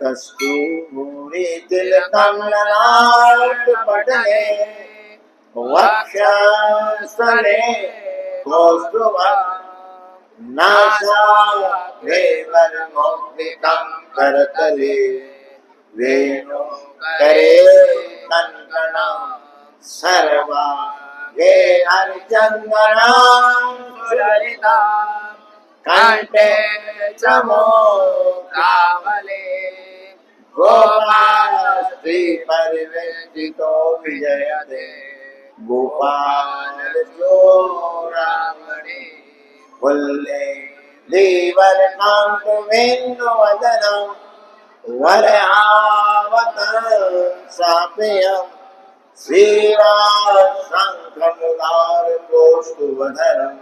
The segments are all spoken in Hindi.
कस्तूरी तिलकं ललाटपटले वक्षस्थले कौस्तुभं नासाग्रे वरमौक्तिकं करतले वेणुकरे कङ्कणं सर्वाङ्गे हरिचन्दनं सुललितं कंठे च मोक्तावले गोपालस्त्री परिवेष्टितो विजयते गोपालचूडामणि वल्ले धीवरकान्तवेन्दुवदनं वरहावतंसाप्रियं श्रीवासङ्खमुदारकौस्तुभधरम्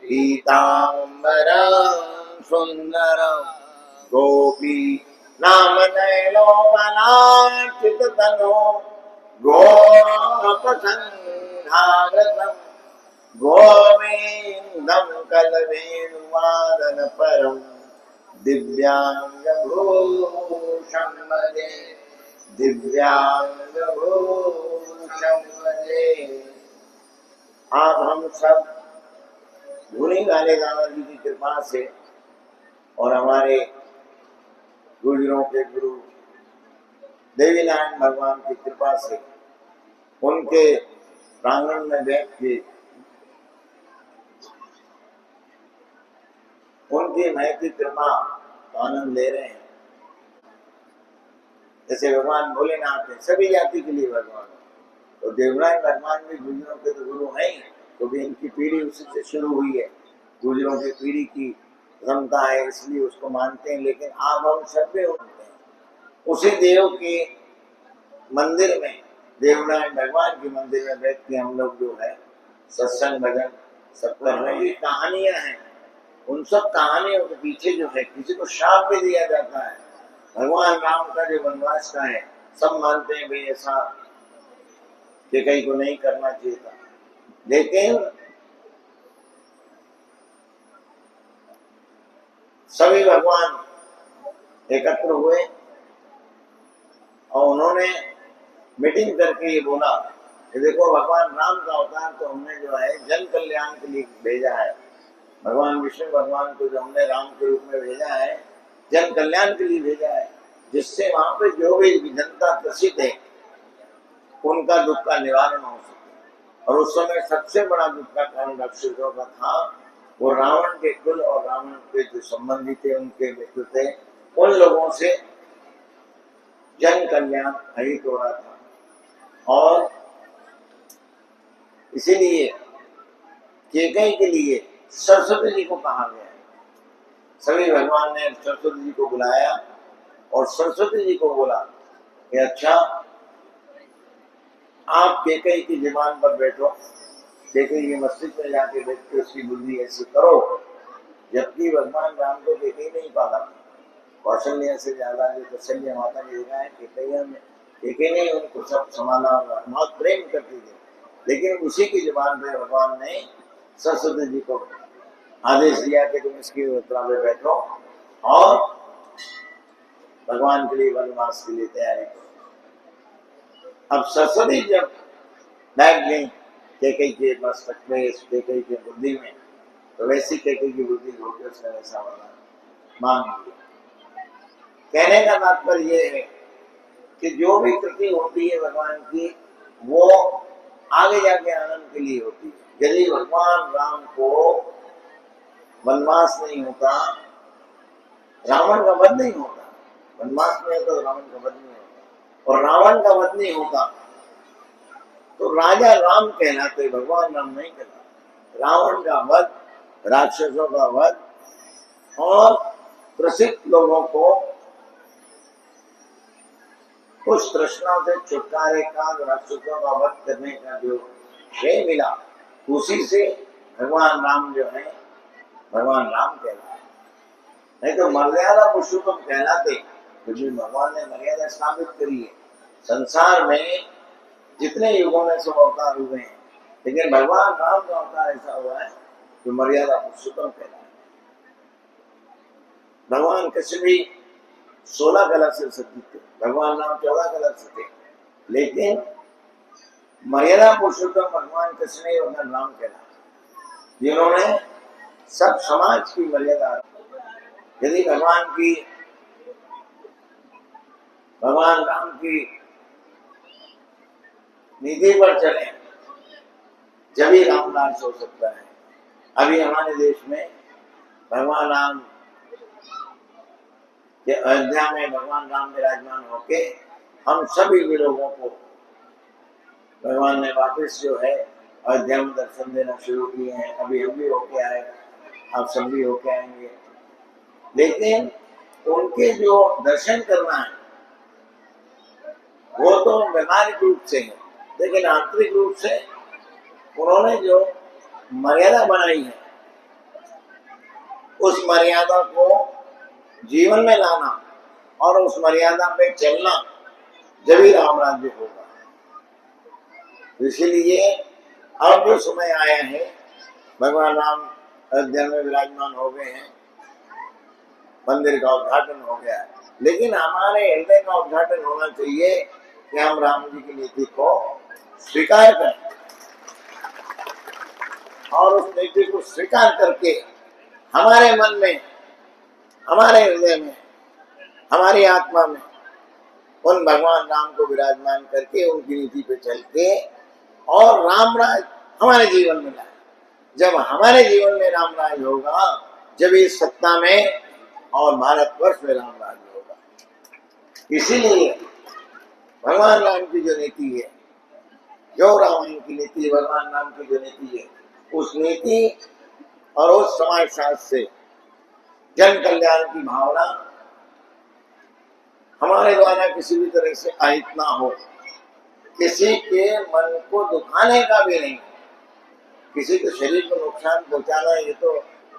पीताम्बरं सुन्दरं गोपी नामनयनोपलार्चिततनो गोपसंहारतं गोविन्दं कलवेणुवादनपरं दिव्याङ्गभूषं भजे दिव्याङ्गभूषं भजे। आप हम सब गुणी वाले दादा जी की कृपा से और हमारे गुरुजनों के गुरु देवी नारायण भगवान की कृपा से उनके प्रांगण में बैठ के उनकी महती कृपा का आनंद ले रहे हैं। जैसे भगवान भोलेनाथ है सभी जाति के लिए भगवान, तो देवनारायण भगवान भी गुरुजनों के तो गुरु हैं ही, क्योंकि इनकी पीढ़ी उसी से शुरू हुई है। गुरुजनों की पीढ़ी की क्षमता है इसलिए उसको मानते हैं, लेकिन आप हम सब भी मानते हैं। उसी देव के मंदिर में, देवनारायण भगवान के मंदिर में बैठ के हम लोग जो है सत्संग भजन सब कर रहे हैं। कहानियां हैं, उन सब कहानियों के पीछे जो है किसी को श्राप भी दिया जाता है। भगवान राम का जो वनवास का है सब मानते हैं भाई ऐसा कि कहीं को नहीं करना चाहिए था, लेकिन सभी भगवान एकत्र हुए और उन्होंने मीटिंग करके ये बोला कि देखो भगवान राम का अवतार तो हमने जो है जन कल्याण के लिए भेजा है। भगवान विष्णु भगवान को जो हमने राम के रूप में भेजा है जन कल्याण के लिए भेजा है, जिससे वहां पे जो भी जनता त्रसित है उनका दुख का निवारण हो सके। और उस समय सबसे बड़ा दुख का कारण राक्षसों का था, वो रावण के कुल और रावण के जो संबंधी थे उनके मित्र थे, उन लोगों से जन कल्याण हित हो रहा था। और इसीलिए केकई के लिए सरस्वती जी को कहा गया है। सभी भगवान ने सरस्वती जी को बुलाया और सरस्वती जी को बोला कि अच्छा आप केकई की जुबान पर बैठो, केकई के मस्तिष्क में जाके बैठ के उसकी बुद्धि ऐसी करो। जबकि भगवान राम को केकई नहीं पाला, कौशल्या से ज्यादा जो कौशल्या माता ने देखा है केकई ने उनको सब संभाला, बहुत प्रेम करती थी। लेकिन उसी की जुबान पे भगवान ने सरस्वती जी को आदेश दिया कि तुम इसकी उत्तरा में बैठो और भगवान के लिए वनवास के लिए तैयारी करो। अब सरस्वती जब बैठ गई केकई के मस्तक में, केकई के बुद्धि में, तो वैसी केकई की बुद्धि होकर उसने वैसा वाला मांग लिया। कहने का तात्पर्य यह है कि जो भी कृति होती है भगवान की वो आगे जाके आनंद के लिए होती है। यदि भगवान राम को वनवास नहीं होता, रावण का वध नहीं होता, वनवास में तो रावण का वध नहीं होता, और रावण का वध नहीं होता तो राजा राम कहलाते, भगवान राम नहीं कहलाते। रावण का वध, राक्षसों का वध और प्रसिद्ध लोगों को उस तृष्णा से छुटकारे का, राक्षसों का वध करने का जो श्रेय मिला, उसी से भगवान राम जो है भगवान राम कहलाते। नहीं तो मर्यादा पुरुषोत्तम कहलाते, क्योंकि भगवान ने मर्यादा स्थापित करी है। संसार में जितने युगों में सब अवतार हुए हैं, लेकिन भगवान राम का अवतार ऐसा हुआ है जो मर्यादा पुरुषोत्तम कहलाते। भगवान किसी भी 16 कलर से सज्जित थे, भगवान राम 14 कलर से थे, लेकिन मर्यादा पुरुषोत्तम भगवान कृष्ण ही भगवान राम कहला, जिन्होंने सब समाज की मर्यादा। यदि भगवान राम की नीति पर चले जब ही राम राज हो सकता है। अभी हमारे देश में भगवान राम के अयोध्या में भगवान राम विराजमान होके हम सभी के लोगों को भगवान ने वापस जो है अयोध्या में दर्शन देना शुरू किए हैं। अभी हम भी होके आए, आप सब भी होके आएंगे, लेकिन उनके जो दर्शन करना है वो तो व्यवहारिक रूप से है, लेकिन आंतरिक रूप से उन्होंने जो मर्यादा बनाई है उस मर्यादा को जीवन में लाना और उस मर्यादा पे चलना, जब ही राम राज्य होगा। इसलिए अब जो समय आया है, भगवान राम अयोध्या में विराजमान हो गए हैं, मंदिर का उद्घाटन हो गया है, लेकिन हमारे हृदय का उद्घाटन होना चाहिए कि हम राम जी की नीति को स्वीकार करें और उस नीति को स्वीकार करके हमारे मन में, हमारे हृदय में, हमारी आत्मा में उन भगवान राम को विराजमान करके उनकी नीति पे चल के और राम राज हमारे जीवन में लाए। जब हमारे जीवन में राम राज होगा, जब इस सत्ता में और भारतवर्ष में राम राज होगा। इसीलिए भगवान राम की जो नीति है, जो रामायण की नीति, भगवान राम की जो नीति है, उस नीति और उस समाज शास्त्र से जन कल्याण की भावना हमारे द्वारा किसी भी तरह से आहित ना हो, किसी के मन को दुखाने का भी नहीं, किसी के शरीर को नुकसान पहुंचाना ये तो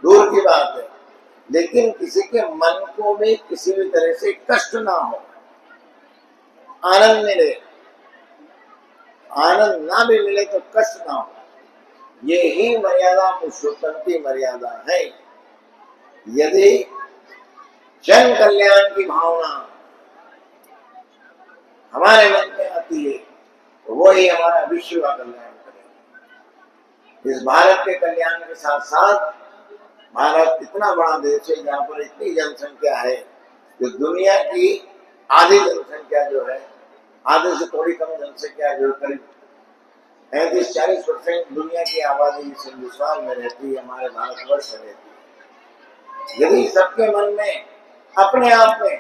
दूर की बात है, लेकिन किसी के मन को भी किसी भी तरह से कष्ट ना हो, आनंद मिले, आनंद ना भी मिले तो कष्ट ना हो। ये ही मर्यादा पुरुषोत्तम की मर्यादा है। यदि जन कल्याण की भावना हमारे मन में आती है तो वो ही हमारा विश्व का कल्याण करेगा। इस भारत के कल्याण के साथ साथ भारत इतना बड़ा देश है जहाँ पर इतनी जनसंख्या है, जो दुनिया की आधी जनसंख्या जो है, आधे से थोड़ी कम जनसंख्या जो करीब 35-40% दुनिया की आबादी इस हिंदुस्तान में रहती है, हमारे भारतवर्ष में रहती है। यदि सबके मन में अपने आप में,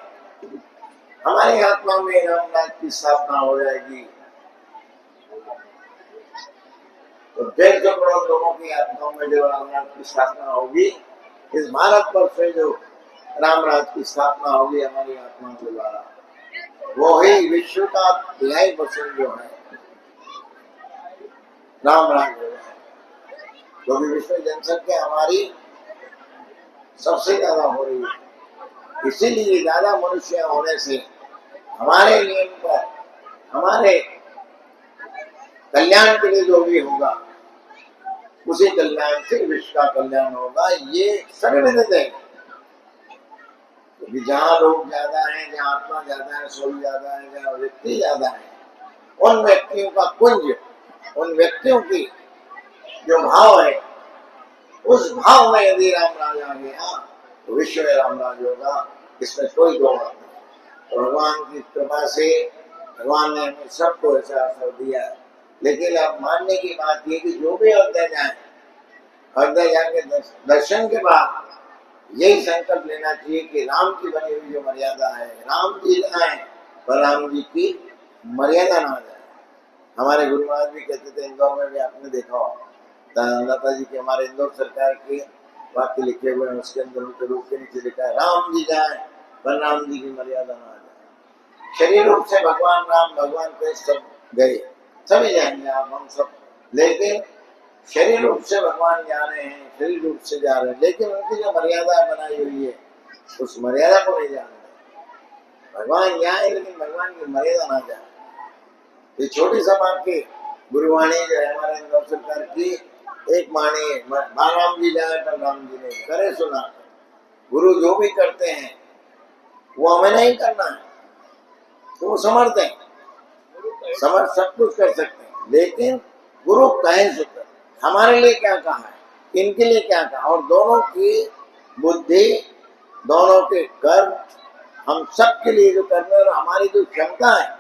हमारी आत्मा में राम राज की स्थापना हो जाएगी तो 150 करोड़ लोगों की आत्माओं में जो राम राज की स्थापना होगी, इस भारतवर्ष में जो राम राज की स्थापना होगी हमारी आत्मा के द्वारा, वो ही विश्व का 2.5% जो है राम राज होगा। क्योंकि विश्व जनसंख्या हमारी सबसे ज्यादा हो रही है, इसीलिए ज्यादा मनुष्य होने से हमारे नियम पर, हमारे कल्याण के लिए जो भी होगा उसी कल्याण से विश्व का कल्याण होगा। ये सर्वविदित है। क्योंकि जहाँ लोग ज्यादा हैं, जहाँ आत्मा ज्यादा है, सोल ज्यादा है, जहाँ व्यक्ति ज्यादा है, उन व्यक्तियों का कुंज, उन व्यक्तियों की जो भाव है, उस भाव में यदि राम राज आ गया तो विश्व में राम राज होगा, इसमें कोई दो मत नहीं। तो भगवान की कृपा से भगवान ने हमें सबको ऐसा अवसर दिया है। लेकिन अब मानने की बात यह कि जो भी अयोध्या जाए, अयोध्या जाके दर्शन के बाद यही संकल्प लेना चाहिए कि राम की बनी हुई जो मर्यादा है, राम जी आए पर राम जी की मर्यादा ना जाए। हमारे गुरु महाराज भी कहते थे, इंदौर में भी आपने देखा हो, लता जी के हमारे इंदौर सरकार के वाक्य लिखे हुए हैं, उसके अंदर उनके रूप के नीचे लिखा है, राम जी जाए पर राम जी की मर्यादा ना जाए। शरीर रूप से भगवान राम, भगवान पे सब गए, सभी जाएंगे आप, हम सब, लेकिन शरीर रूप से भगवान जा रहे हैं, शरीर रूप से जा रहे हैं, लेकिन उनकी जो मर्यादा बनाई हुई है उस मर्यादा को नहीं जाना। भगवान जाए लेकिन भगवान की मर्यादा ना जाए। ये छोटी सा बात की गुरुवाणी जो है हमारे इंदौर सरकार की, एक वाणी है, राम जी जाए पर राम जी नहीं करे सुना। गुरु जो भी करते हैं वो हमें नहीं करना है, तो वो समर्थ है, समर्थ सब कुछ कर सकते हैं, लेकिन गुरु कहे शुक्र हमारे लिए क्या कहा है, इनके लिए क्या कहा, और दोनों की बुद्धि, दोनों के कर्म, हम सब के लिए जो करने, और हमारी जो क्षमता है,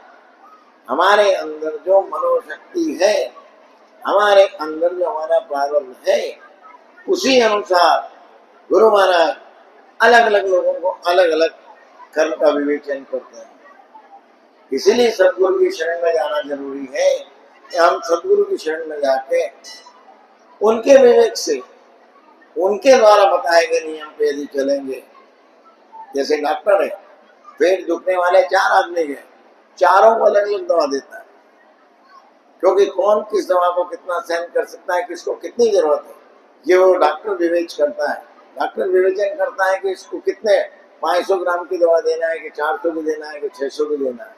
हमारे अंदर जो मनोशक्ति है, हमारे अंदर जो हमारा प्रारब्ध है, उसी अनुसार गुरु महाराज अलग अलग लोगों को अलग अलग कर्म का विवेचन करते हैं। इसीलिए सदगुरु की शरण में जाना जरूरी है कि हम सदगुरु की शरण में जाके उनके विवेक से, उनके द्वारा बताए गए नियम पे यदि चलेंगे, जैसे डॉक्टर है, पेट दुखने वाले 4 आदमी गए, चारों को अलग अलग दवा देता है, क्योंकि कौन किस दवा को कितना सहन कर सकता है, किसको कितनी जरूरत है, ये वो डॉक्टर विवेच करता है। डॉक्टर विवेचन करता है कि इसको कितने 500 ग्राम की दवा देना है, कि 400 की देना है, कि 600 की देना है,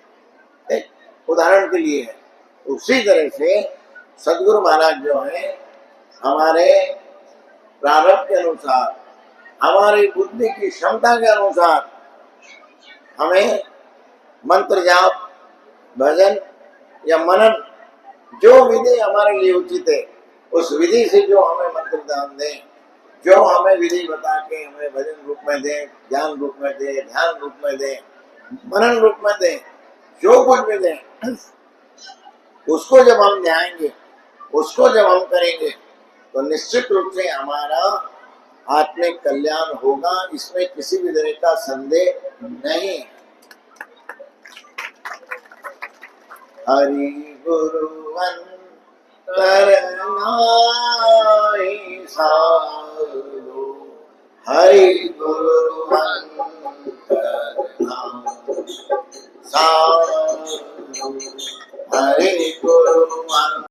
एक उदाहरण के लिए है। उसी तरह से सदगुरु महाराज जो है हमारे प्रारब्ध के अनुसार, हमारी बुद्धि की क्षमता के अनुसार हमें मंत्र जाप, भजन या मनन, जो विधि हमारे लिए उचित है, उस विधि से जो हमें मंत्र दान दें, जो हमें विधि बता के हमें भजन रूप में दें, ज्ञान रूप में दें, ध्यान रूप में दें, मनन रूप में दें, जो कुछ भी दें, उसको जब हम ध्याएंगे, उसको जब हम करेंगे, तो निश्चित रूप से हमारा आत्मिक कल्याण होगा, इसमें किसी भी तरह का संदेह नहीं। हरि गुरुवन करनाई साधु, हरि गुरुवन करनाई साधु, हरि गुरुवन